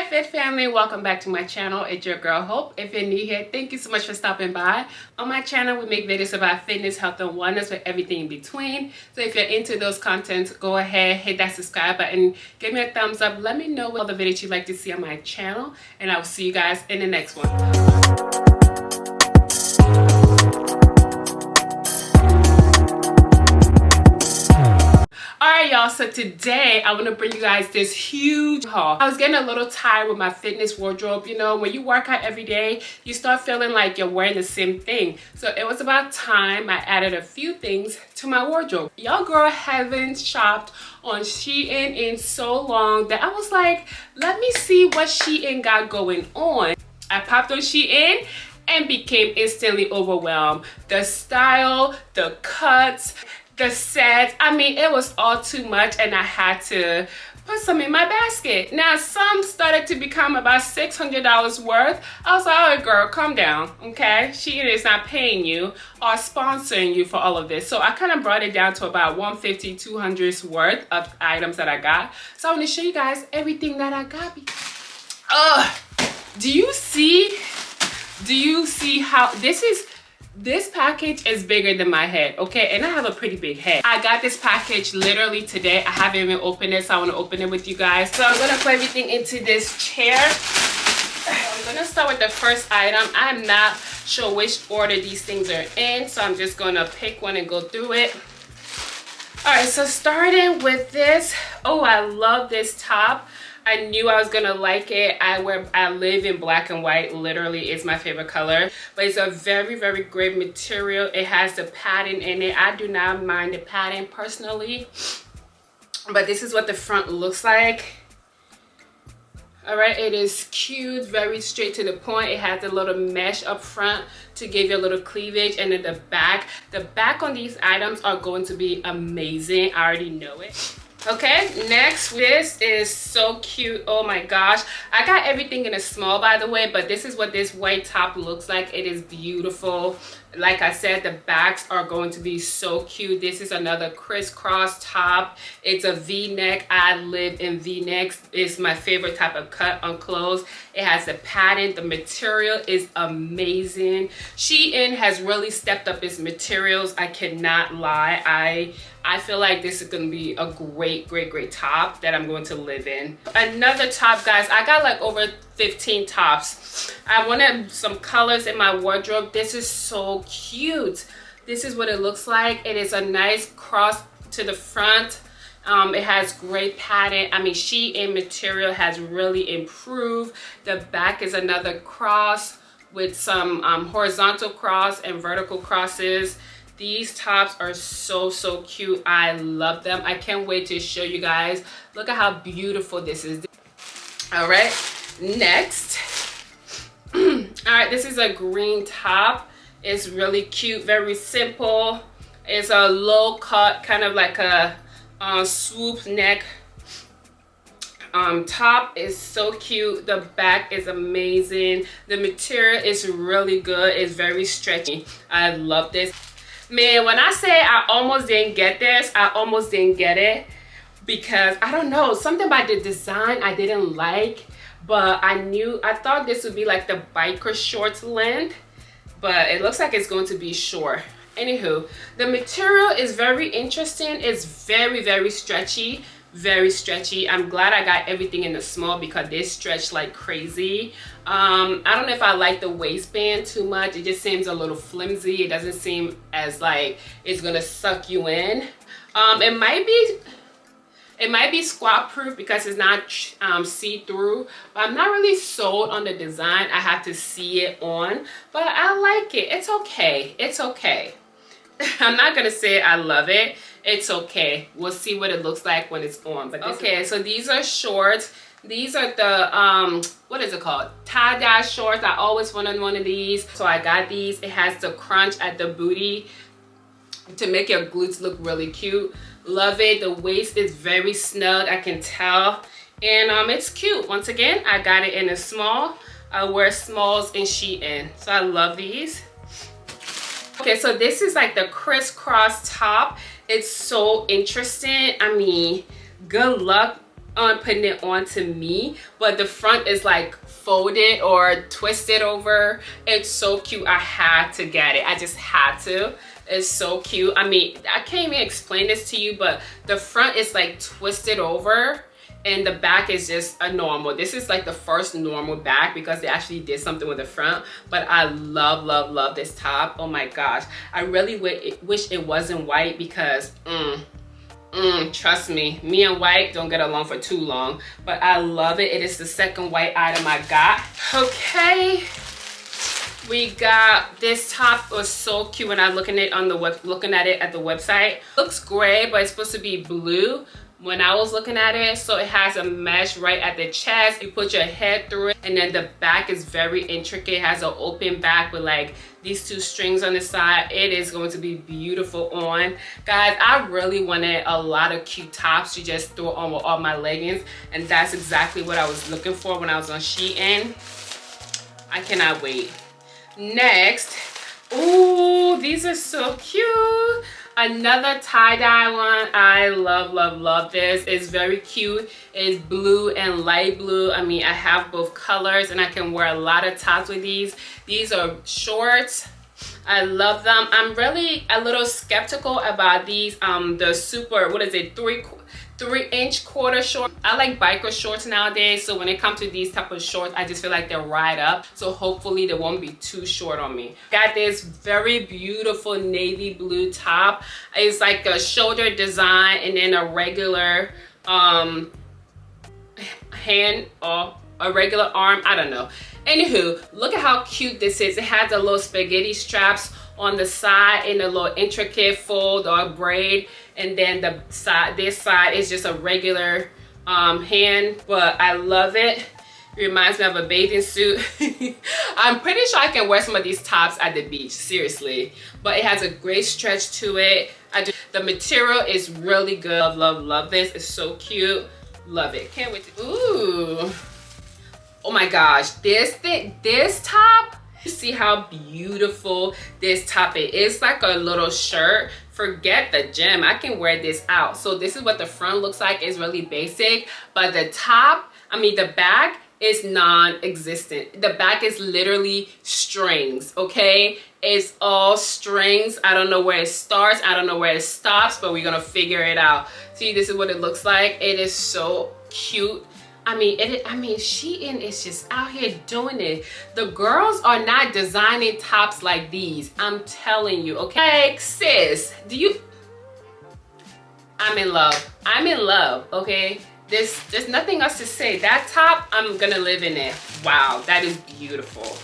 Fit family, welcome back to my channel. It's your girl Hope. If you're new here, thank you so much for stopping by. On my channel, we make videos about fitness, health, and wellness with everything in between. So if you're into those contents, go ahead, hit that subscribe button, give me a thumbs up, let me know what other videos you'd like to see on my channel, and I will see you guys in the next one. Alright y'all, so today I want to bring you guys this huge haul. I was getting a little tired with my fitness wardrobe. You know, when you work out every day, you start feeling like you're wearing the same thing. So it was about time I added a few things to my wardrobe. Y'all girl haven't shopped on SHEIN in so long that I was like, let me see what SHEIN got going on. I popped on SHEIN and became instantly overwhelmed. The style, the cuts, the sets, I mean, it was all too much and I had to put some in my basket. Now, some started to become about $600 worth. I was like, all right, girl, calm down, okay? SHEIN is not paying you or sponsoring you for all of this. So I kind of brought it down to about $150, $200 worth of items that I got. So I want to show you guys everything that I got. Do you see how this package is bigger than my head, okay? And I have a pretty big head. I got this package literally today. I haven't even opened it, so I want to open it with you guys. So I'm gonna put everything into this chair. I'm gonna start with the first item. I'm not sure which order these things are in, so I'm just gonna pick one and go through it. All right, so starting with this. Oh, I love this top. I knew I was gonna like it. I live in black and white. Literally, it's my favorite color. But it's a very, very great material. It has the padding in it. I do not mind the padding personally. But this is what the front looks like. All right, it is cute, very straight to the point. It has a little mesh up front to give you a little cleavage, and then the back on these items are going to be amazing. I already know it. Okay, next, this is so cute. Oh my gosh, I got everything in a small, by the way, but this is what this white top looks like. It is beautiful. Like I said, the backs are going to be so cute. This is another crisscross top. It's a v-neck. I live in v-necks. It's my favorite type of cut on clothes. It has the padding. The material is amazing. SHEIN has really stepped up its materials. I cannot lie. I feel like this is going to be a great top that I'm going to live in. Another top, guys. I got like over 15 tops. I wanted some colors in my wardrobe. This is so cute. This is what it looks like. It is a nice cross to the front. It has great padding. I mean, SHEIN material has really improved. The back is another cross with some horizontal cross and vertical crosses. These tops are so cute. I love them. I can't wait to show you guys. Look at how beautiful this is. All right, next. All right, this is a green top. It's really cute, very simple. It's a low cut, kind of like a swoop neck top. Is so cute. The back is amazing. The material is really good. It's very stretchy. I love this. Man, when I say I almost didn't get this, I almost didn't get it because I don't know, something about the design I didn't like, but I thought this would be like the biker shorts length, but it looks like it's going to be short. Anywho, the material is very interesting. It's very stretchy. Very stretchy. I'm glad I got everything in the small because they stretch like crazy. I don't know if I like the waistband too much. It just seems a little flimsy. It doesn't seem as like it's gonna suck you in. It might be squat proof because it's not see-through, but I'm not really sold on the design. I have to see it on, but I like it. It's okay. It's okay. I'm not gonna say I love it. It's okay. We'll see what it looks like when it's on. But okay, so these are shorts. These are the what is it called? Tie-dye shorts. I always wanted one of these, so I got these. It has the crunch at the booty to make your glutes look really cute. Love it. The waist is very snug, I can tell, and it's cute. Once again, I got it in a small. I wear smalls in SHEIN, so I love these. Okay, so this is like the crisscross top. It's so interesting. I mean, good luck on putting it onto me, but the front is like folded or twisted over. It's so cute. I had to get it. I just had to. It's so cute. I mean, I can't even explain this to you, but the front is like twisted over and the back is just a normal. This is like the first normal back because they actually did something with the front. But I love, love, love this top. Oh my gosh. I really wish it wasn't white because trust me, me and white don't get along for too long. But I love it. It is the second white item I got. Okay. We got this top. Was so cute when I'm looking at it on the looking at it at the website. Looks gray, but it's supposed to be blue when I was looking at it. So it has a mesh right at the chest. You put your head through it, and then the back is very intricate. It has an open back with like these two strings on the side. It is going to be beautiful on. Guys, I really wanted a lot of cute tops to just throw on with all my leggings, and that's exactly what I was looking for when I was on SHEIN. I cannot wait. Next, ooh, these are so cute. Another tie-dye one. I love, love, love this. It's very cute. It's blue and light blue. I mean, I have both colors and I can wear a lot of tops with these. These are shorts. I love them. I'm really a little skeptical about these. The super, what is it, 3-inch quarter short. I like biker shorts nowadays, so when it comes to these type of shorts, I just feel like they're right up. So hopefully they won't be too short on me. Got this very beautiful navy blue top. It's like a shoulder design and then a regular hand or a regular arm. I don't know. Anywho, look at how cute this is. It has the little spaghetti straps on the side and a little intricate fold or braid, and then the side, this side is just a regular hand, but I love it. It reminds me of a bathing suit. I'm pretty sure I can wear some of these tops at the beach, seriously, but it has a great stretch to it. The material is really good. Love, love, love this. It's so cute. Love it. Can't wait to, ooh. Oh my gosh, this top, you see how beautiful this top is. It's like a little shirt. Forget the gem. I can wear this out. So this is what the front looks like. It's really basic, but the top, I mean the back is non-existent. The back is literally strings, okay? It's all strings. I don't know where it starts. I don't know where it stops, but we're gonna figure it out. See, this is what it looks like. It is so cute. I mean, SHEIN is just out here doing it. The girls are not designing tops like these. I'm telling you, okay? Like, sis, I'm in love. I'm in love, okay? There's nothing else to say. That top, I'm gonna live in it. Wow, that is beautiful.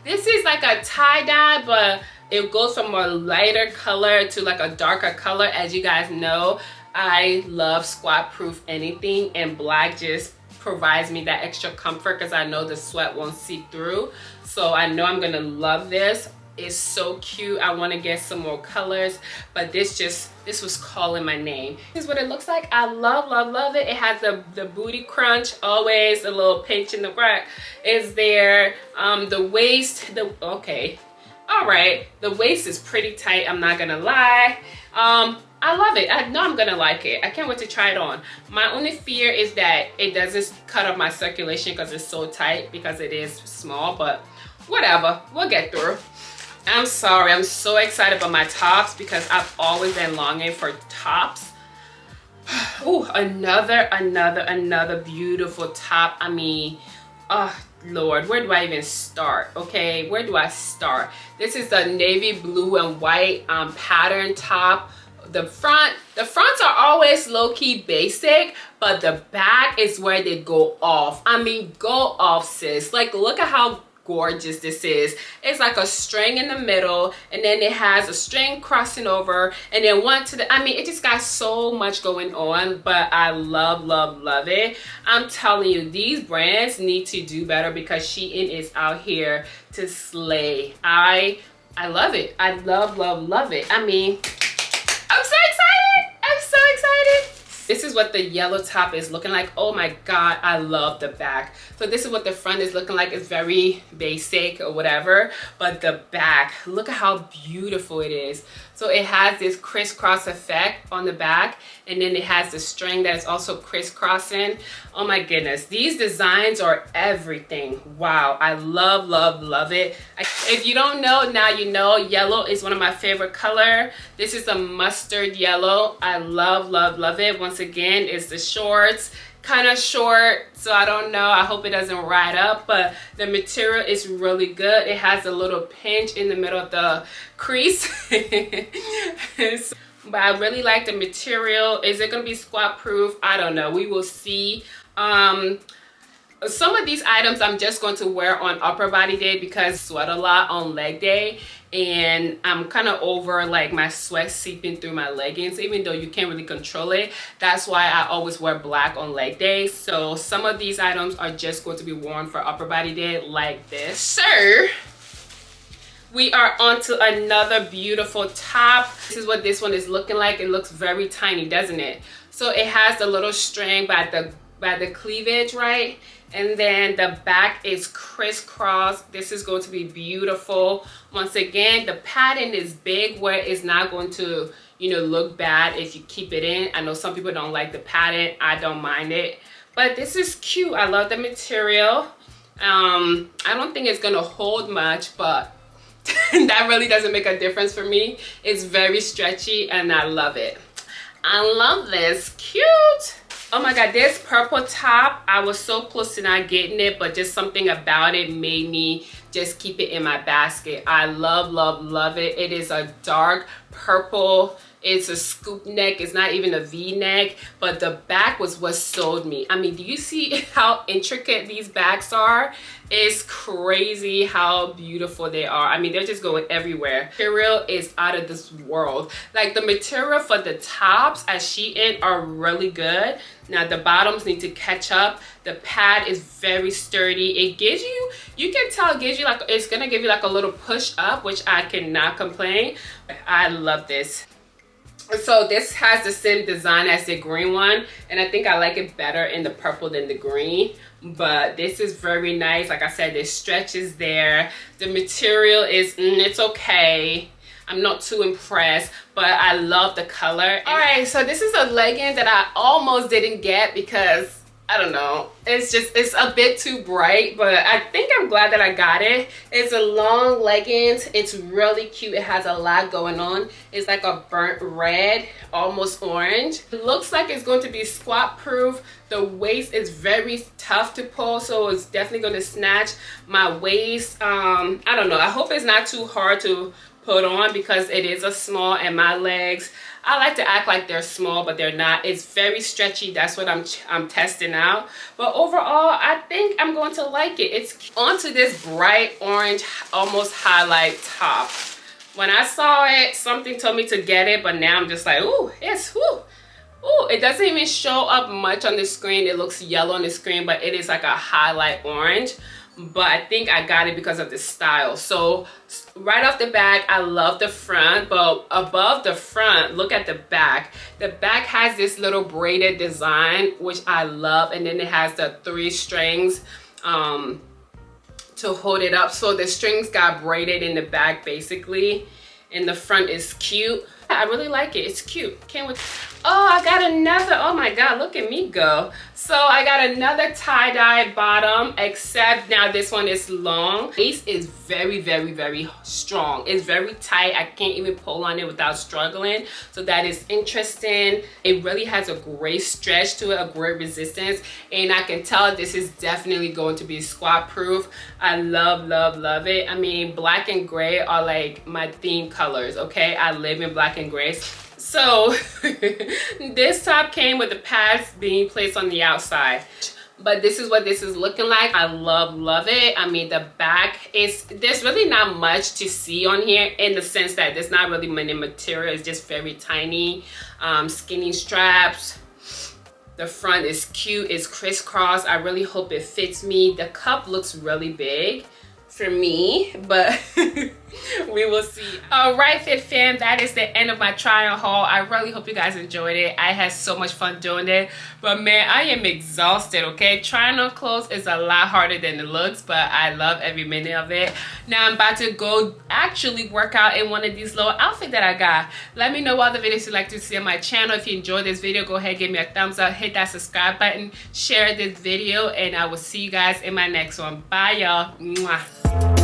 This is like a tie-dye, but it goes from a lighter color to like a darker color. As you guys know, I love squat-proof anything, and black just provides me that extra comfort because I know the sweat won't seep through. So I know I'm gonna love this. It's so cute. I want to get some more colors, but this was calling my name. This is what it looks like. I love, love, love it. It has the booty crunch, always a little pinch in the back is there. The waist, okay, all right, the waist is pretty tight, I'm not gonna lie. I love it. I know I'm gonna like it. I can't wait to try it on. My only fear is that it doesn't cut off my circulation because it's so tight, because it is small, but whatever, we'll get through. I'm sorry, I'm so excited about my tops because I've always been longing for tops. Ooh, another beautiful top. I mean, oh Lord, where do I even start? Okay, where do I start? This is a navy blue and white pattern top. The fronts are always low-key basic, but the back is where they go off. I mean, go off, sis. Like, look at how gorgeous this is. It's like a string in the middle, and then it has a string crossing over, and then one to the, I mean, it just got so much going on, but I love, love, love it. I'm telling you, these brands need to do better because SHEIN is out here to slay. I love it. I love, love, love it. I mean, I'm so excited. I'm so excited. This is what the yellow top is looking like. Oh my God, I love the back. So this is what the front is looking like. It's very basic or whatever, but the back, look at how beautiful it is. So it has this crisscross effect on the back, and then it has the string that's also crisscrossing. Oh my goodness, these designs are everything. Wow, I love, love, love it. If you don't know, now you know. Yellow is one of my favorite color. This is a mustard yellow. I love, love, love it. Once again, it's the shorts. Kind of short, so I don't know. I hope it doesn't ride up, but the material is really good. It has a little pinch in the middle of the crease. But I really like the material. Is it going to be squat proof? I don't know. We will see. Some of these items I'm just going to wear on upper body day because I sweat a lot on leg day, and I'm kind of over like my sweat seeping through my leggings, even though you can't really control it. That's why I always wear black on leg day. So some of these items are just going to be worn for upper body day like this. So we are on to another beautiful top. This is what this one is looking like. It looks very tiny, doesn't it? So it has the little string by the cleavage, right? And then the back is crisscross. This is going to be beautiful. Once again, the pattern is big where it's not going to, you know, look bad if you keep it in. I know some people don't like the pattern. I don't mind it. But this is cute. I love the material. I don't think it's going to hold much, but that really doesn't make a difference for me. It's very stretchy and I love it. I love this. Cute. Oh my god, this purple top, I was so close to not getting it, but just something about it made me just keep it in my basket. I love, love, love it. It is a dark purple. It's a scoop neck. It's not even a V-neck, but the back was what sold me. I mean, do you see how intricate these backs are? It's crazy how beautiful they are. I mean, they're just going everywhere. Material is out of this world. Like the material for the tops at SHEIN are really good. Now the bottoms need to catch up. The pad is very sturdy. It gives you, you can tell it gives you like, it's gonna give you like a little push up, which I cannot complain. I love this. So this has the same design as the green one, and I think I like it better in the purple than the green, but this is very nice. Like I said, the stretch is there. The material is it's okay. I'm not too impressed, but I love the color. All right, so this is a legging that I almost didn't get because I don't know, it's a bit too bright, but I think I'm glad that I got it. It's a long leggings. It's really cute. It has a lot going on. It's like a burnt red, almost orange. It looks like it's going to be squat proof. The waist is very tough to pull, so it's definitely going to snatch my waist. I don't know. I hope it's not too hard to put on because it is a small, and my legs, I like to act like they're small, but they're not. It's very stretchy. That's what I'm testing out. But overall, I think I'm going to like it. It's onto this bright orange, almost highlight top. When I saw it, something told me to get it, but now I'm just like, ooh, it's, ooh. Ooh, it doesn't even show up much on the screen. It looks yellow on the screen, but it is like a highlight orange. But I think I got it because of the style. So right off the back, I love the front, but above the front, look at the back. The back has this little braided design, which I love, and then it has the 3 strings to hold it up. So the strings got braided in the back basically, and the front is cute. I really like it. It's cute. Can't wait. Oh, I got another. Oh my god, look at me go. So I got another tie-dye bottom, except now this one is long. Waist is very, very, very strong. It's very tight. I can't even pull on it without struggling. So that is interesting. It really has a great stretch to it, a great resistance, and I can tell this is definitely going to be squat proof. I love, love, love it. I mean, black and gray are like my theme colors, okay? I live in black and gray. So this top came with the pads being placed on the outside, but this is what this is looking like. I love, love it. I mean, the back is, there's really not much to see on here in the sense that there's not really many material. It's just very tiny, skinny straps. The front is cute. It's crisscross. I really hope it fits me. The cup looks really big for me, but We will see. All right, Fit Fam, that is the end of my try on haul. I really hope you guys enjoyed it. I had so much fun doing it, but man, I am exhausted. Okay, trying on clothes is a lot harder than it looks, but I love every minute of it. Now I'm about to go actually work out in one of these little outfits that I got. Let me know what other videos you'd like to see on my channel. If you enjoyed this video, go ahead, give me a thumbs up, hit that subscribe button, share this video, and I will see you guys in my next one. Bye, y'all.